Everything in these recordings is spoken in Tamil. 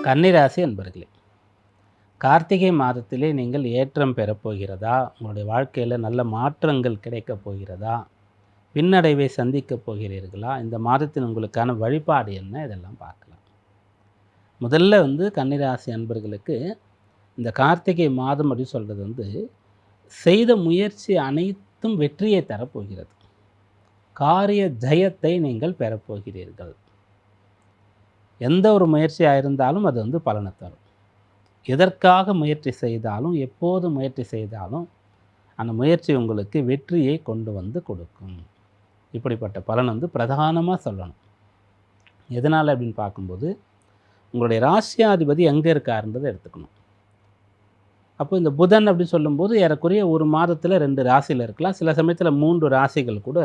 கன்னிராசி அன்பர்களே, கார்த்திகை மாதத்திலே நீங்கள் ஏற்றம் பெறப்போகிறதா? உங்களுடைய வாழ்க்கையில் நல்ல மாற்றங்கள் கிடைக்கப் போகிறதா? பின்னடைவை சந்திக்கப் போகிறீர்களா? இந்த மாதத்தின் உங்களுக்கான வழிபாடு என்ன? இதெல்லாம் பார்க்கலாம். முதல்ல கன்னிராசி அன்பர்களுக்கு இந்த கார்த்திகை மாதம் அப்படின்னு சொல்கிறது செய்த முயற்சி அனைத்தும் வெற்றியை தரப்போகிறது. காரிய ஜெயத்தை நீங்கள் பெறப்போகிறீர்கள். எந்த ஒரு முயற்சியாக இருந்தாலும் அது பலனை தரும். எதற்காக முயற்சி செய்தாலும், எப்போது முயற்சி செய்தாலும் அந்த முயற்சி உங்களுக்கு வெற்றியை கொண்டு வந்து கொடுக்கும். இப்படிப்பட்ட பலன் பிரதானமாக சொல்லணும். எதனால் அப்படின்னு பார்க்கும்போது, உங்களுடைய ராசியாதிபதி எங்கே இருக்காருன்றதை எடுத்துக்கணும். அப்போ இந்த புதன் அப்படின்னு சொல்லும்போது ஏறக்குறைய ஒரு மாதத்தில் 2 ராசியில் இருக்கலாம். சில சமயத்தில் 3 ராசிகள் கூட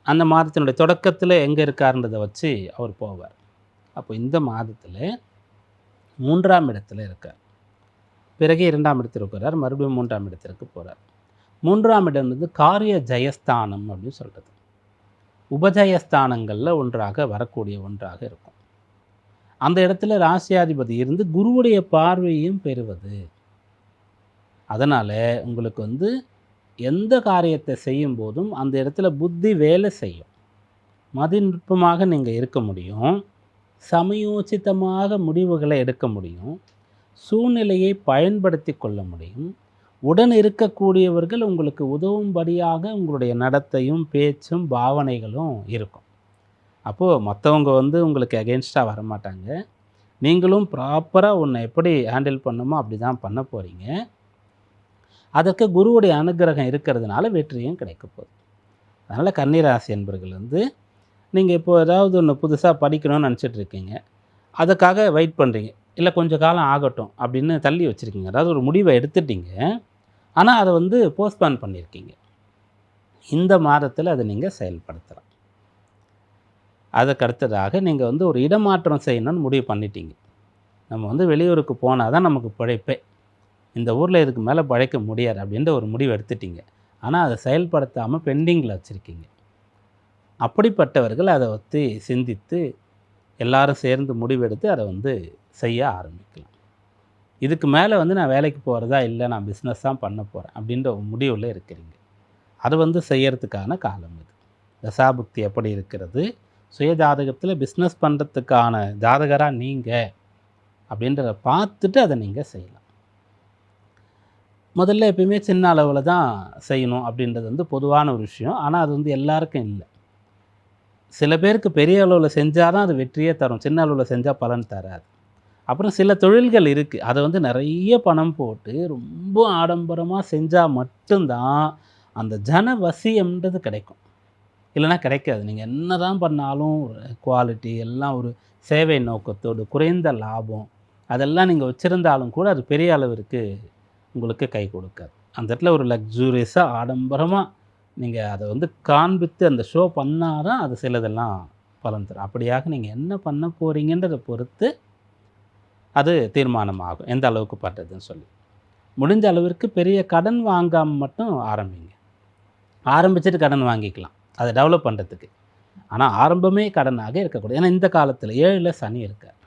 அந்த மாதத்தினுடைய தொடக்கத்தில் எங்கே இருக்காருன்றதை வச்சு அவர் போவார். அப்போ இந்த மாதத்தில் 3ஆம் இடத்துல இருக்கார். பிறகு 2ஆம் இடத்தில் இருக்கிறார். மறுபடியும் 3ஆம் இடத்திற்கு போகிறார். 3ஆம் இடம் காரிய ஜெயஸ்தானம் அப்படின்னு சொல்கிறது. உபஜயஸ்தானங்களில் ஒன்றாக வரக்கூடிய ஒன்றாக இருக்கும். அந்த இடத்துல ராசியாதிபதி இருந்து குருவுடைய பார்வையும் பெறுவது. அதனால் உங்களுக்கு எந்த காரியத்தை செய்யும் போதும் அந்த இடத்துல புத்தி வேலை செய்யும். மதிநுட்பமாக நீங்கள் இருக்க முடியும். சமயோசிதமாக முடிவுகளை எடுக்க முடியும். சூழ்நிலையை பயன்படுத்தி கொள்ள முடியும். உடன் இருக்கக்கூடியவர்கள் உங்களுக்கு உதவும்படியாக உங்களுடைய நடத்தையும் பேச்சும் பாவனைகளும் இருக்கும். அப்போது மற்றவங்க உங்களுக்கு அகெயின்ஸ்டாக வரமாட்டாங்க. நீங்களும் ப்ராப்பராக உன்னை எப்படி ஹேண்டில் பண்ணுமோ அப்படி தான் பண்ண போகிறீங்க. அதற்கு குருவுடைய அனுகிரகம் இருக்கிறதுனால வெற்றியும் கிடைக்க போகுது. அதனால் கன்னிராசி என்பர்கள் நீங்கள் இப்போ ஏதாவது ஒன்று புதுசாக படிக்கணும்னு நினச்சிட்ருக்கீங்க. அதுக்காக வெயிட் பண்ணுறீங்க. இல்லை கொஞ்சம் காலம் ஆகட்டும் அப்படின்னு தள்ளி வச்சுருக்கீங்க. அதாவது ஒரு முடிவை எடுத்துட்டீங்க, ஆனால் அதை போஸ்ட்பான் பண்ணியிருக்கீங்க. இந்த மாதத்தில் அதை நீங்கள் செயல்படுத்தலாம். அதுக்கு அடுத்ததாக நீங்கள் ஒரு இடமாற்றம் செய்யணும்னு முடிவு பண்ணிட்டீங்க. நம்ம வெளியூருக்கு போனால் தான் நமக்கு பிழைப்பே, இந்த ஊரில் இதுக்கு மேலே பிழைக்க முடியாது அப்படின்ற ஒரு முடிவு எடுத்துட்டீங்க. ஆனால் அதை செயல்படுத்தாமல் பெண்டிங்கில் வச்சுருக்கீங்க. அப்படிப்பட்டவர்கள் அதை சிந்தித்து எல்லாரும் சேர்ந்து முடிவெடுத்து அதை செய்ய ஆரம்பிக்கலாம். இதுக்கு மேலே நான் வேலைக்கு போகிறதா இல்லை, நான் பிஸ்னஸ் தான் பண்ண போகிறேன் அப்படின்ற ஒரு முடிவில் இருக்கிறீங்க. அது செய்யறதுக்கான காலம் இது. தசாபுக்தி எப்படி இருக்கிறது, சுயஜாதகத்தில் பிஸ்னஸ் பண்ணுறதுக்கான ஜாதகராக நீங்கள் அப்படின்றத பார்த்துட்டு அதை நீங்கள் செய்யலாம். முதல்ல எப்பயுமே சின்ன அளவில் தான் செய்யணும் அப்படின்றது பொதுவான ஒரு விஷயம். ஆனால் அது எல்லாருக்கும் இல்லை. சில பேருக்கு பெரிய அளவில் செஞ்சால் தான் அது வெற்றியே தரும். சின்ன அளவில் செஞ்சால் பலன் தராது. அப்புறம் சில தொழில்கள் இருக்குது, அதை நிறைய பணம் போட்டு ரொம்ப ஆடம்பரமாக செஞ்சால் மட்டும்தான் அந்த ஜனவசியம்ன்றது கிடைக்கும். இல்லைனா கிடைக்காது. நீங்கள் என்ன தான் பண்ணாலும் குவாலிட்டி எல்லாம் ஒரு சேவை நோக்கத்தோடு குறைந்த லாபம் அதெல்லாம் நீங்கள் வச்சுருந்தாலும் கூட அது பெரிய அளவிற்கு உங்களுக்கு கை கொடுக்காது. அந்த இடத்துல ஒரு லக்ஸூரியஸாக ஆடம்பரமாக நீங்கள் அதை காண்பித்து அந்த ஷோ பண்ணால் தான் அது சிலதெல்லாம் பலன் தரும். அப்படியாக நீங்கள் என்ன பண்ண போகிறீங்கன்றதை பொறுத்து அது தீர்மானமாகும், எந்த அளவுக்கு பண்ணுறதுன்னு சொல்லி. முடிஞ்ச அளவிற்கு பெரிய கடன் வாங்காமல் மட்டும் ஆரம்பிங்க. ஆரம்பிச்சுட்டு கடன் வாங்கிக்கலாம் அதை டெவலப் பண்ணுறதுக்கு. ஆனால் ஆரம்பமே கடனாக இருக்கக்கூடாது. ஏன்னா இந்த காலத்தில் 7ல் சனி இருக்கார்.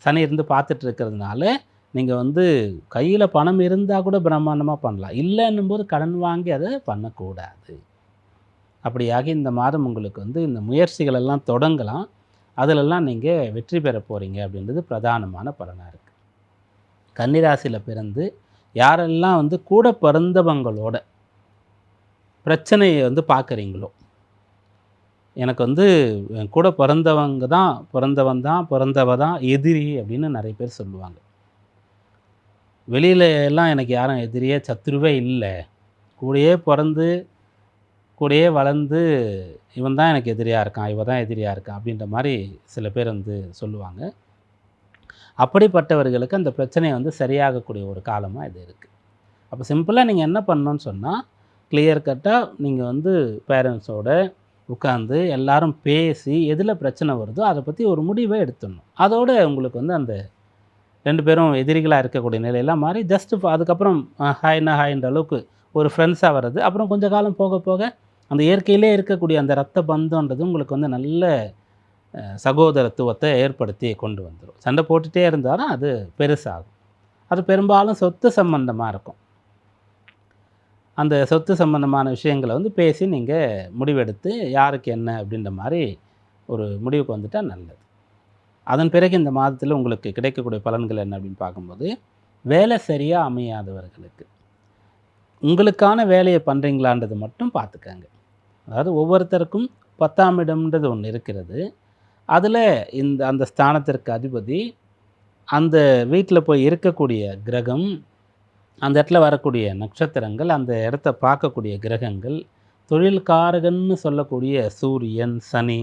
சனி இருந்து பார்த்துட்டு இருக்கிறதுனால நீங்கள் கையில் பணம் இருந்தால் கூட பிரம்மாண்டமாக பண்ணலாம். இல்லைன்னும் போது கடன் வாங்கி அதை பண்ணக்கூடாது. அப்படியாக இந்த மாதம் உங்களுக்கு இந்த முயற்சிகள் எல்லாம் தொடங்கலாம். அதிலெல்லாம் நீங்கள் வெற்றி பெற போகிறீங்க அப்படின்றது பிரதானமான பலனாக இருக்குது. கன்னிராசியில் பிறந்து யாரெல்லாம் கூட பிறந்தவங்களோட பிரச்சனையை பார்க்குறீங்களோ, எனக்கு கூட பிறந்தவங்க தான் பிறந்தவ தான் எதிரி அப்படின்னு நிறைய பேர் சொல்லுவாங்க. வெளியில் எல்லாம் எனக்கு யாரும் எதிரியே சத்துருவே இல்லை, கூடயே பிறந்து கூடயே வளர்ந்து இவன் தான் எனக்கு எதிரியாக இருக்கான், இவன் தான் எதிரியாக இருக்கான் அப்படின்ற மாதிரி சில பேர் சொல்லுவாங்க. அப்படிப்பட்டவர்களுக்கு அந்த பிரச்சனையை சரியாகக்கூடிய ஒரு காலமாக இது இருக்குது. அப்போ சிம்பிளாக நீங்கள் என்ன பண்ணணும்னு சொன்னால், கிளியர் கட்டாக நீங்கள் பேரண்ட்ஸோட உட்காந்து எல்லாரும் பேசி எதில் பிரச்சனை வருதோ அதை பற்றி ஒரு முடிவை எடுத்துடணும். அதோடு உங்களுக்கு அந்த 2 பேரும் எதிரிகளாக இருக்கக்கூடிய நிலையெல்லாம் மாறி ஜஸ்ட்டு அதுக்கப்புறம் ஹாய்ன்ற அளவுக்கு ஒரு ஃப்ரெண்ட்ஸாக வர்றது. அப்புறம் கொஞ்சம் காலம் போக போக அந்த இயற்கையிலே இருக்கக்கூடிய அந்த ரத்த பந்தன்றது உங்களுக்கு நல்ல சகோதரத்துவத்தை ஏற்படுத்தி கொண்டு வந்துடும். சண்டை போட்டுகிட்டே இருந்தாலும் அது பெருசாகும். அது பெரும்பாலும் சொத்து சம்பந்தமாக இருக்கும். அந்த சொத்து சம்பந்தமான விஷயங்களை வந்து பேசி நீங்கள் முடிவெடுத்து யாருக்கு என்ன அப்படின்ற மாதிரி ஒரு முடிவுக்கு வந்துட்டால் நல்லது. அதன் பிறகு இந்த மாதத்தில் உங்களுக்கு கிடைக்கக்கூடிய பலன்கள் என்ன அப்படின்னு பார்க்கும்போது, வேலை சரியாக அமையாதவர்களுக்கு உங்களுக்கான வேலையை பண்ணுறீங்களான்றது மட்டும் பார்த்துக்கங்க. அதாவது ஒவ்வொருத்தருக்கும் 10ஆம் இடம்ன்றது ஒன்று இருக்கிறது. அதில் அந்த ஸ்தானத்திற்கு அதிபதி, அந்த வீட்டில் போய் இருக்கக்கூடிய கிரகம், அந்த இடத்துல வரக்கூடிய நட்சத்திரங்கள், அந்த இடத்த பார்க்கக்கூடிய கிரகங்கள், தொழில்காரகன்னு சொல்லக்கூடிய சூரியன், சனி,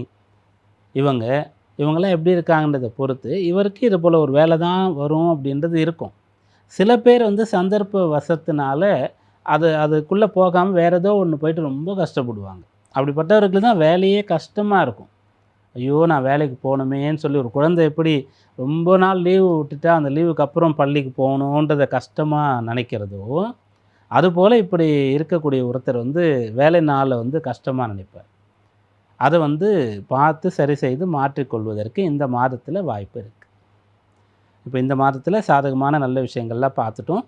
இவங்கெல்லாம் எப்படி இருக்காங்கன்றதை பொறுத்து இவருக்கு இது போல் ஒரு வேலை தான் வரும் அப்படின்றது இருக்கும். சில பேர் வந்து சந்தர்ப்ப வசத்தினால அதுக்குள்ளே போகாமல் வேறு ஏதோ ஒன்று போயிட்டு ரொம்ப கஷ்டப்படுவாங்க. அப்படிப்பட்டவர்களுக்கு தான் வேலையே கஷ்டமாக இருக்கும். ஐயோ நான் வேலைக்கு போகணுமேன்னு சொல்லி, ஒரு குழந்தை எப்படி ரொம்ப நாள் லீவு விட்டுட்டா அந்த லீவுக்கு அப்புறம் பள்ளிக்கு போகணுன்றதை கஷ்டமாக நினைக்கிறதோ, அதுபோல் இப்படி இருக்கக்கூடிய ஒருத்தர் வந்து வேலை நாளை வந்து கஷ்டமாக நினைப்பார். அதை வந்து பார்த்து சரி செய்து மாற்றிக்கொள்வதற்கு இந்த மாதத்தில் வாய்ப்பு இருக்குது. இப்போ இந்த மாதத்தில் சாதகமான நல்ல விஷயங்கள்லாம் பார்த்துட்டோம்.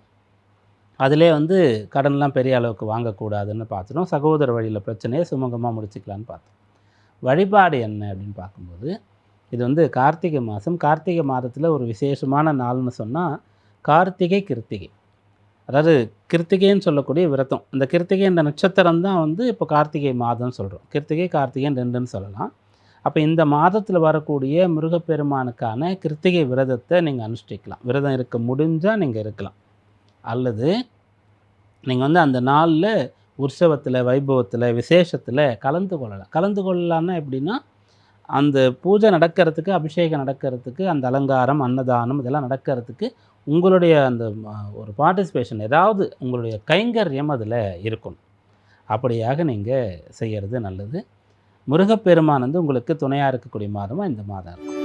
அதிலே வந்து கடன்லாம் பெரிய அளவுக்கு வாங்கக்கூடாதுன்னு பார்த்துட்டோம். சகோதர வழியில் பிரச்சனையை சுமூகமாக முடிச்சுக்கலான்னு பார்த்தோம். வழிபாடு என்ன அப்படின்னு பார்க்கும்போது, இது வந்து கார்த்திகை மாதம். கார்த்திகை மாதத்தில் ஒரு விசேஷமான நாள்னு சொன்னால் கார்த்திகை கிருத்திகை. அதாவது கிருத்திகைன்னு சொல்லக்கூடிய விரதம். இந்த கிருத்திகை என்ற நட்சத்திரம் தான் வந்து இப்போ கார்த்திகை மாதம்னு சொல்கிறோம். கிருத்திகை கார்த்திகைன்னு ரெண்டுன்னு சொல்லலாம். அப்போ இந்த மாதத்தில் வரக்கூடிய முருகப்பெருமானுக்கான கிருத்திகை விரதத்தை நீங்கள் அனுஷ்டிக்கலாம். விரதம் இருக்க முடிஞ்சால் நீங்கள் இருக்கலாம். அல்லது நீங்கள் வந்து அந்த நாளில் உற்சவத்தில், வைபவத்தில், விசேஷத்தில் கலந்து கொள்ளலாம். கலந்து கொள்ளலான்னா எப்படின்னா, அந்த பூஜை நடக்கிறதுக்கு, அபிஷேகம் நடக்கிறதுக்கு, அந்த அலங்காரம், அன்னதானம் இதெல்லாம் நடக்கிறதுக்கு உங்களுடைய அந்த ஒரு பார்ட்டிசிபேஷன், ஏதாவது உங்களுடைய கைங்கரியம் அதில் இருக்கணும். அப்படியாக நீங்கள் செய்கிறது நல்லது. முருகப்பெருமான் வந்து உங்களுக்கு துணையாக இருக்கக்கூடிய மாதமாக இந்த மாதம் இருக்கும்.